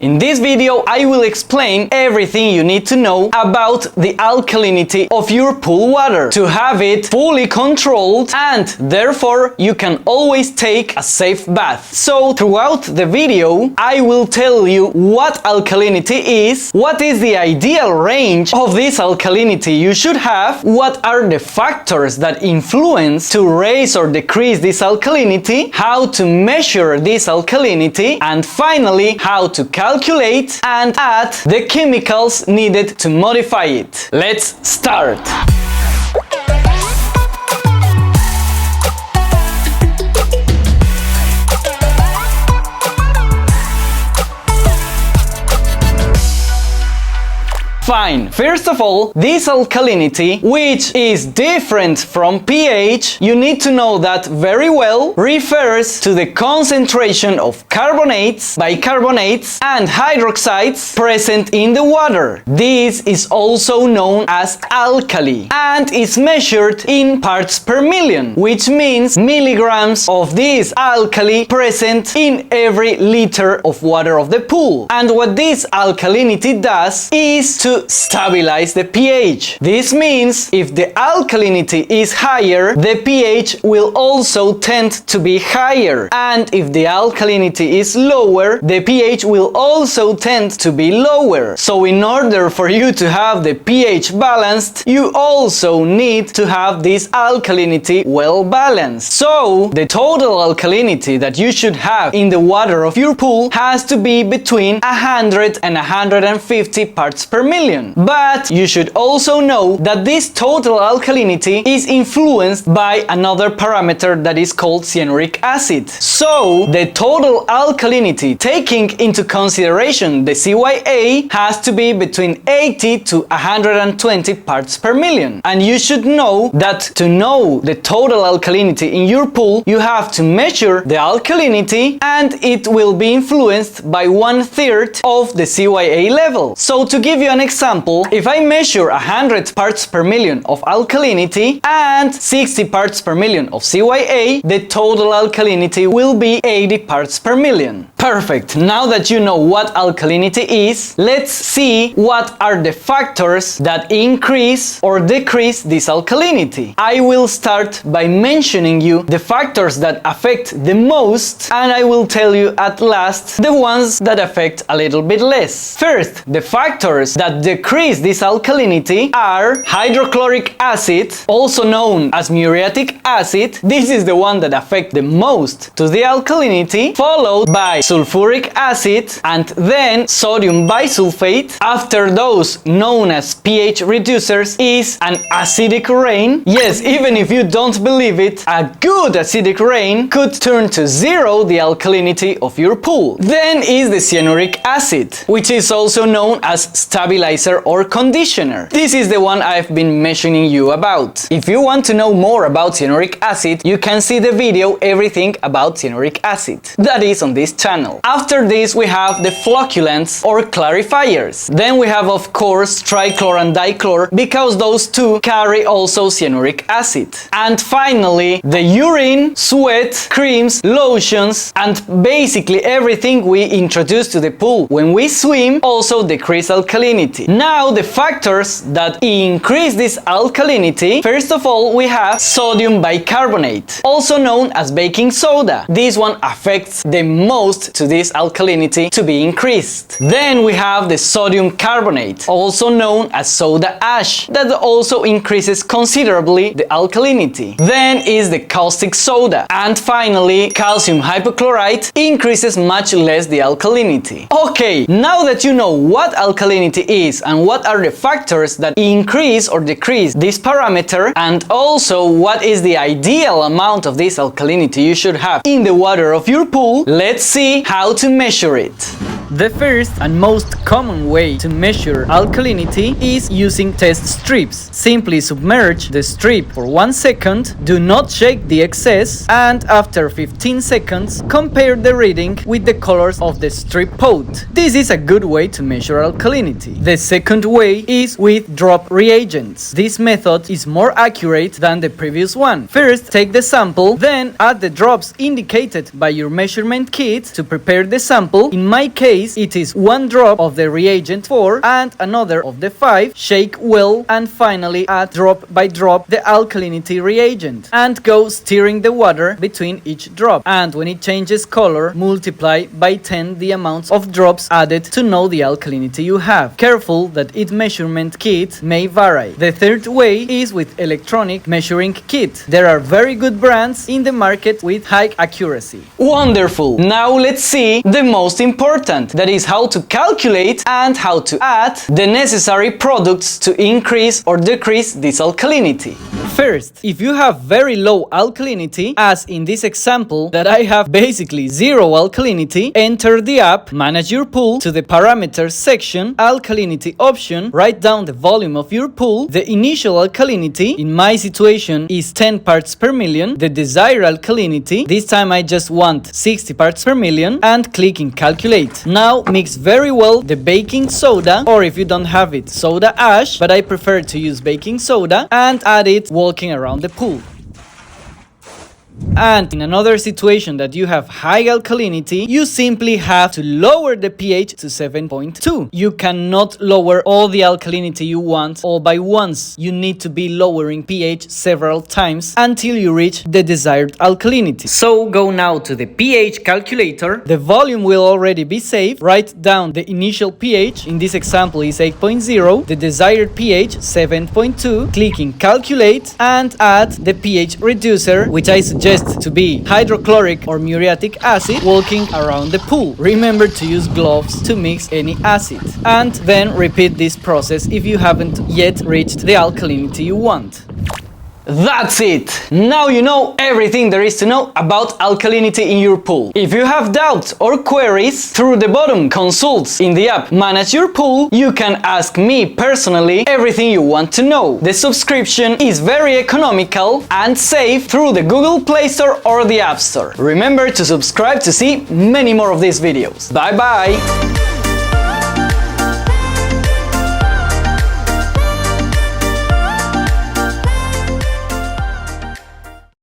In this video, I will explain everything you need to know about the alkalinity of your pool water to have it fully controlled, and therefore you can always take a safe bath. So throughout the video, I will tell you what alkalinity is, what is the ideal range of this alkalinity you should have, what are the factors that influence to raise or decrease this alkalinity, how to measure this alkalinity, and finally how to calculate and add the chemicals needed to modify it. Let's start! Fine. First of all, this alkalinity, which is different from pH, you need to know that very well, refers to the concentration of carbonates, bicarbonates, and hydroxides present in the water. This is also known as alkali and is measured in parts per million, which means milligrams of this alkali present in every liter of water of the pool. And what this alkalinity does is to stabilize the pH. This means if the alkalinity is higher, the pH will also tend to be higher, and if the alkalinity is lower, the pH will also tend to be lower. So in order for you to have the pH balanced, you also need to have this alkalinity well balanced. So the total alkalinity that you should have in the water of your pool has to be between 100 and 150 parts per million. But you should also know that this total alkalinity is influenced by another parameter that is called cyanuric acid. So the total alkalinity, taking into consideration the CYA, has to be between 80 to 120 parts per million. And you should know that to know the total alkalinity in your pool, you have to measure the alkalinity, and it will be influenced by 1/3 of the CYA level. So to give you an example, if I measure 100 parts per million of alkalinity and 60 parts per million of CYA, the total alkalinity will be 80 parts per million. Perfect! Now that you know what alkalinity is, let's see what are the factors that increase or decrease this alkalinity. I will start by mentioning you the factors that affect the most, and I will tell you at last the ones that affect a little bit less. First, the factors that decrease this alkalinity are hydrochloric acid, also known as muriatic acid. This is the one that affects the most to the alkalinity, followed by sulfuric acid and then sodium bisulfate. After those, known as pH reducers, is an acidic rain. Yes, even if you don't believe it, a good acidic rain could turn to zero the alkalinity of your pool. Then is the cyanuric acid, which is also known as stabilizer or conditioner. This is the one I've been mentioning you about. If you want to know more about cyanuric acid, you can see the video Everything About Cyanuric Acid. That is on this channel. After this, we have the flocculants or clarifiers. Then we have, of course, trichlor and dichlor, because those two carry also cyanuric acid. And finally, the urine, sweat, creams, lotions, and basically everything we introduce to the pool when we swim also decrease alkalinity. Now, the factors that increase this alkalinity, first of all, we have sodium bicarbonate, also known as baking soda. This one affects the most to this alkalinity to be increased. Then we have the sodium carbonate, also known as soda ash, that also increases considerably the alkalinity. Then is the caustic soda. And finally, calcium hypochlorite increases much less the alkalinity. Okay, now that you know what alkalinity is and what are the factors that increase or decrease this parameter, and also what is the ideal amount of this alkalinity you should have in the water of your pool, let's see how to measure it. The first and most common way to measure alkalinity is using test strips. Simply submerge the strip for 1 second, do not shake the excess, and after 15 seconds, compare the reading with the colors of the strip pot. This is a good way to measure alkalinity. The second way is with drop reagents. This method is more accurate than the previous one. First, take the sample, then add the drops indicated by your measurement kit to prepare the sample. In my case, case, it is 1 drop of the reagent 4 and another of the 5, shake well, and finally add drop by drop the alkalinity reagent, and go stirring the water between each drop. And when it changes color, multiply by 10 the amount of drops added to know the alkalinity you have. Careful that its measurement kit may vary. The third way is with electronic measuring kit. There are very good brands in the market with high accuracy. Wonderful! Now let's see the most important, that is how to calculate and how to add the necessary products to increase or decrease this alkalinity. First, if you have very low alkalinity, as in this example that I have basically zero alkalinity, enter the app, manage your pool, to the parameters section, alkalinity option, write down the volume of your pool, the initial alkalinity, in my situation is 10 parts per million, the desired alkalinity, this time I just want 60 parts per million, and click in calculate. Now mix very well the baking soda, or if you don't have it, soda ash, but I prefer to use baking soda, and add it walking around the pool. And in another situation that you have high alkalinity, you simply have to lower the pH to 7.2. You cannot lower all the alkalinity you want all by once. You need to be lowering pH several times until you reach the desired alkalinity. So go now to the pH calculator. The volume will already be saved. Write down the initial pH. In this example is 8.0. The desired pH 7.2. Click in calculate and add the pH reducer, which I suggest to be hydrochloric or muriatic acid, walking around the pool. Remember to use gloves to mix any acid. And then repeat this process if you haven't yet reached the alkalinity you want. That's it! Now you know everything there is to know about alkalinity in your pool. If you have doubts or queries, through the bottom consults in the app Manage Your Pool, you can ask me personally everything you want to know. The subscription is very economical and safe through the Google Play Store or the App Store. Remember to subscribe to see many more of these videos. Bye bye!